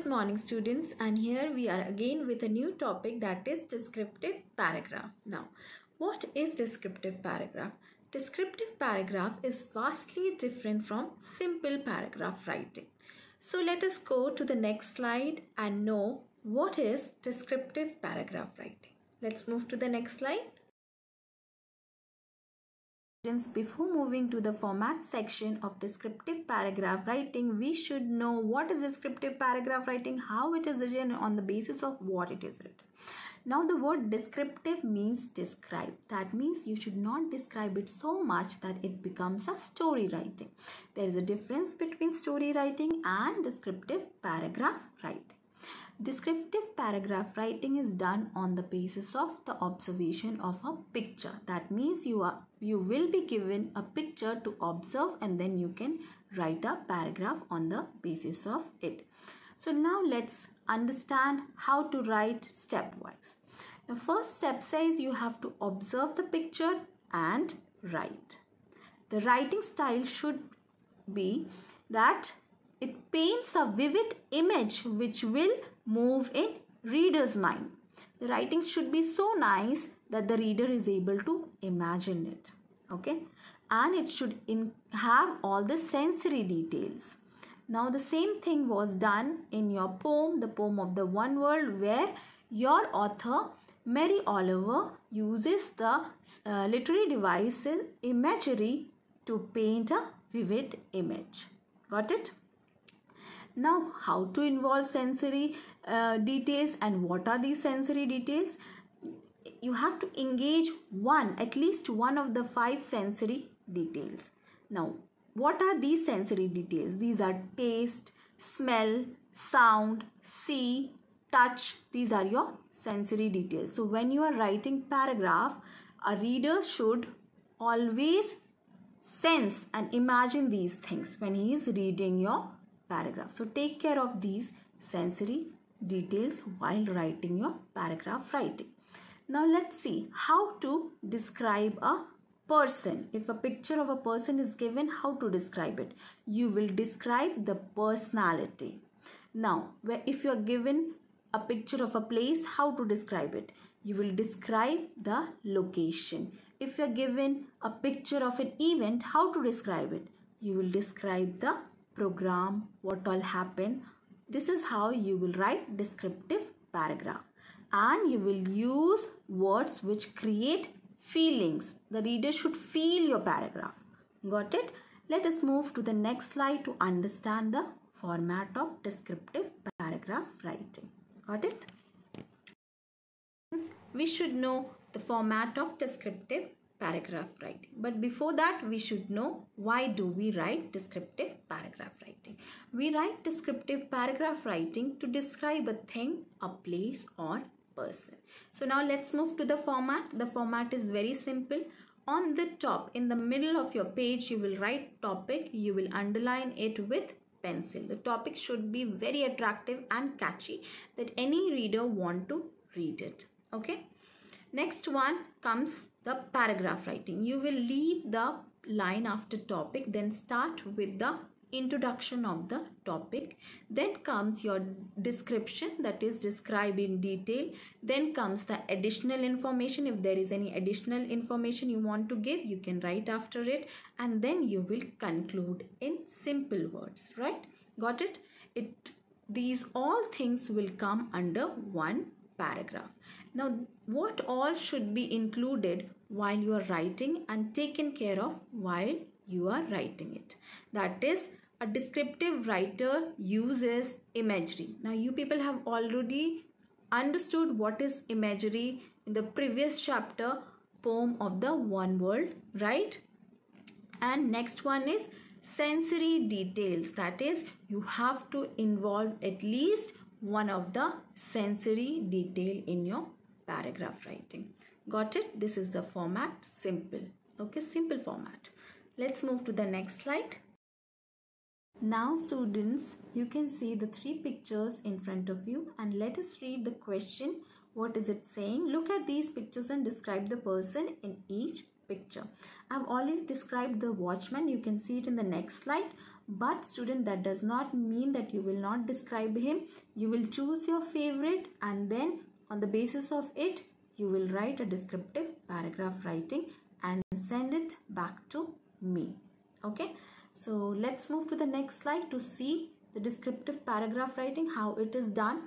Good morning students, and here we are again with a new topic, that is descriptive paragraph. Now, what is descriptive paragraph? Descriptive paragraph is vastly different from simple paragraph writing. So let us go to the next slide and know what is descriptive paragraph writing. Let's move to the next slide. Before moving to the format section of descriptive paragraph writing, we should know what is descriptive paragraph writing, how it is written, on the basis of what it is written. Now the word descriptive means describe. That means you should not describe it so much that it becomes a story writing. There is a difference between story writing and descriptive paragraph writing. Descriptive paragraph writing is done on the basis of the observation of a picture. That means you will be given a picture to observe, and then you can write a paragraph on the basis of it. So now let's understand how to write stepwise. The first step says you have to observe the picture and write. The writing style should be that it paints a vivid image which will move in reader's mind. The writing should be so nice that the reader is able to imagine it. Okay, and it should have all the sensory details. Now the same thing was done in your poem, The Poem of the One World, where your author Mary Oliver uses the literary devices imagery to paint a vivid image. Got it? Now, how to involve sensory details, and what are these sensory details? You have to engage at least one of the 5 sensory details. Now, what are these sensory details? These are taste, smell, sound, see, touch. These are your sensory details. So, when you are writing paragraph, a reader should always sense and imagine these things when he is reading your paragraph. So take care of these sensory details while writing your paragraph writing. Now let's see how to describe a person. If a picture of a person is given, how to describe it? You will describe the personality. Now, if you are given a picture of a place, how to describe it? You will describe the location. If you are given a picture of an event, how to describe it? You will describe the program, what all happened. This is how you will write descriptive paragraph, and you will use words which create feelings. The reader should feel your paragraph. Got it? Let us move to the next slide to understand the format of descriptive paragraph writing. Got it? We should know the format of descriptive paragraph writing. But before that, we should know why do we write descriptive paragraph writing. We write descriptive paragraph writing to describe a thing, a place, or person. So now let's move to the format. The format is very simple. On the top, in the middle of your page, you will write topic. You will underline it with pencil. The topic should be very attractive and catchy that any reader want to read it. Okay. Next one comes the paragraph writing. You will leave the line after topic, then start with the introduction of the topic. Then comes your description, that is describe in detail. Then comes the additional information. If there is any additional information you want to give, you can write after it. And then you will conclude in simple words, right? Got it? These all things will come under one paragraph. Now, what all should be included while you are writing and taken care of while you are writing it? That is, a descriptive writer uses imagery. Now, you people have already understood what is imagery in the previous chapter, Poem of the One World, right? And next one is sensory details. That is, you have to involve at least one of the sensory detail in your paragraph writing. Got it? This is the format, simple. Okay, simple format. Let's move to the next slide. Now students, you can see the 3 pictures in front of you, and let us read the question. What is it saying? Look at these pictures and describe the person in each picture. I've already described the watchman. You can see it in the next slide. But student, that does not mean that you will not describe him. You will choose your favorite and then on the basis of it, you will write a descriptive paragraph writing and send it back to me. Okay, so let's move to the next slide to see the descriptive paragraph writing, how it is done.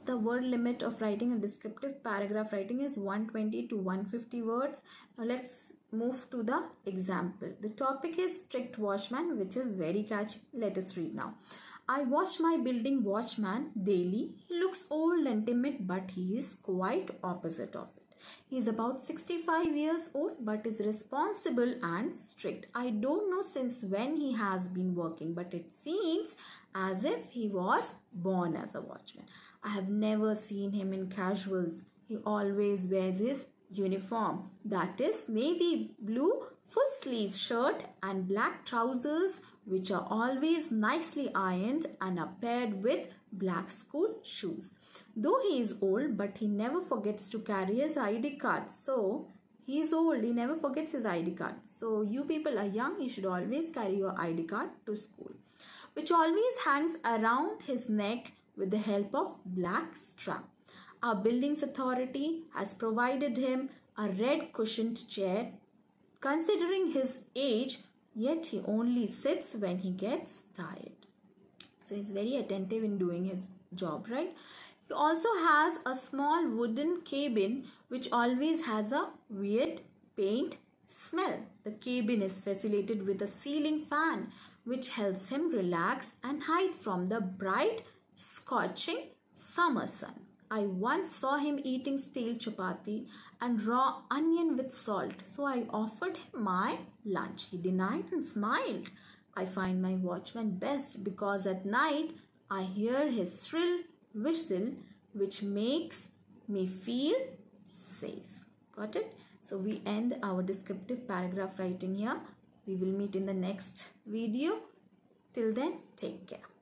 The word limit of writing a descriptive paragraph writing is 120 to 150 words. Now let's move to the example. The topic is strict watchman, which is very catchy. Let us read now. I watch my building watchman daily. He looks old and timid, but he is quite opposite of it. He is about 65 years old but is responsible and strict. I don't know since when he has been working, but it seems as if he was born as a watchman. I have never seen him in casuals. He always wears his uniform, that is navy blue full sleeve shirt and black trousers, which are always nicely ironed and are paired with black school shoes. Though he is old, but he never forgets to carry his ID card. So he is old, he never forgets his ID card. So you people are young, you should always carry your ID card to school, which always hangs around his neck with the help of black strap. Our building's authority has provided him a red cushioned chair. Considering his age, yet he only sits when he gets tired. So he's very attentive in doing his job, right? He also has a small wooden cabin which always has a weird paint smell. The cabin is facilitated with a ceiling fan which helps him relax and hide from the bright, scorching summer sun. I once saw him eating stale chapati and raw onion with salt, so I offered him my lunch. He denied and smiled. I find my watchman best because at night I hear his shrill whistle which makes me feel safe. Got it? So we end our descriptive paragraph writing here. We will meet in the next video. Till then, take care.